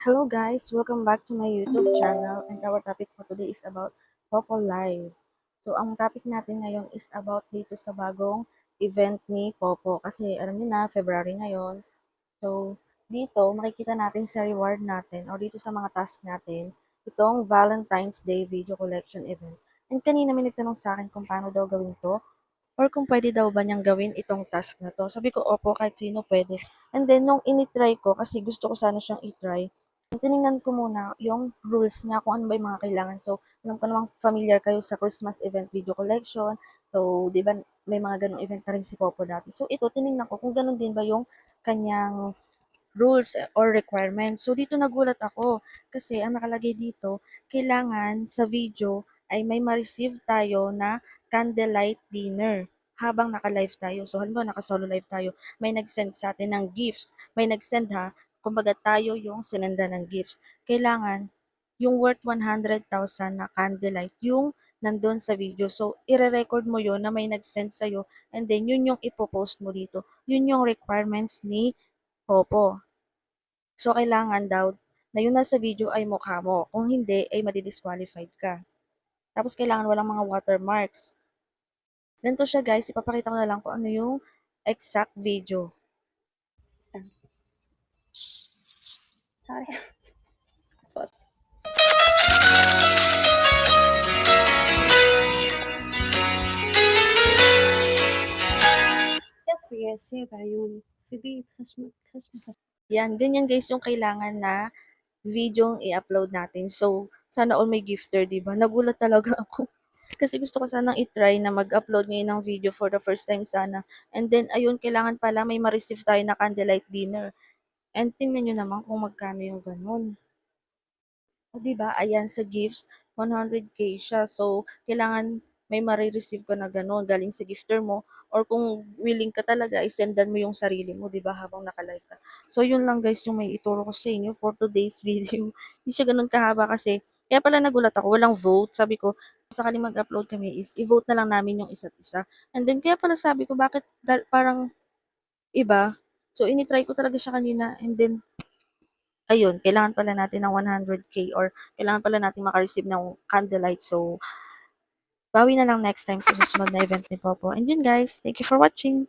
Hello guys, welcome back to my YouTube channel and our topic for today is about Popo Live. So ang topic natin ngayon is about dito sa bagong event ni Popo kasi alam niyo na February ngayon. So dito makikita natin sa reward natin o dito sa mga task natin itong Valentine's Day Video Collection Event. And kanina may nagtanong sa akin kung paano daw gawin to or kung pwede daw ba niyang gawin itong task na to. Sabi ko, opo, kahit sino pwede. And then, nung initry ko, kasi gusto ko sana siyang itry, tinignan ko muna yung rules niya, kung ano ba yung mga kailangan. So, alam ko namang familiar kayo sa Christmas event video collection. So, di ba, may mga ganong event na rin si Popo dati. So, ito, tinignan ko kung ganon din ba yung kanyang rules or requirements. So, dito nagulat ako kasi ang nakalagay dito, kailangan sa video ay may ma-receive tayo na candlelight dinner habang naka-live tayo. So, halimbawa naka-solo live tayo, may nag-send sa atin ng gifts. May nag-send ha, kumbaga tayo yung sinenda ng gifts. Kailangan yung worth 100,000 na candlelight, yung nandun sa video. So, ire-record mo yon na may nag-send sa'yo and then yun yung ipopost mo dito. Yun yung requirements ni Popo. So, kailangan daw na yung nasa video ay mukha mo. Kung hindi, ay madi-disqualified ka. Tapos, kailangan walang mga watermarks. Ganito siya guys, ipapakita ko na lang kung ano yung exact video. Sorry. Yes, ba yun? Hindi, Yan, ganyan guys yung kailangan na video yung i-upload natin. So, sana all may gifter, di ba? Nagulat talaga ako. Kasi gusto ko sanang i-try na mag-upload ngayon ng video for the first time sana. And then, ayun, kailangan pala may ma-receive tayo na candlelight dinner. And tingnan nyo naman kung magkano yung ganun. O, 'di ba? Ayan sa gifts, 100K siya. So, kailangan may mare-receive ka na gano'n galing sa gifter mo or kung willing ka talaga, i-sendan mo yung sarili mo, 'di ba, habang naka-live ka. So, yun lang guys yung may ituro ko sa inyo for today's video. Hindi siya gano'n kahaba kasi kaya pala nagulat ako, walang vote. Sabi ko, kung sakaling mag-upload kami is i-vote na lang namin yung isa't isa. And then kaya pala sabi ko, bakit parang iba? So, ini-try ko talaga siya kanina and then ayun, kailangan pala natin ng 100K or kailangan pala natin maka-receive ng candlelight. So, bawi na lang next time sa susunod na event ni Popo. And yun guys, thank you for watching.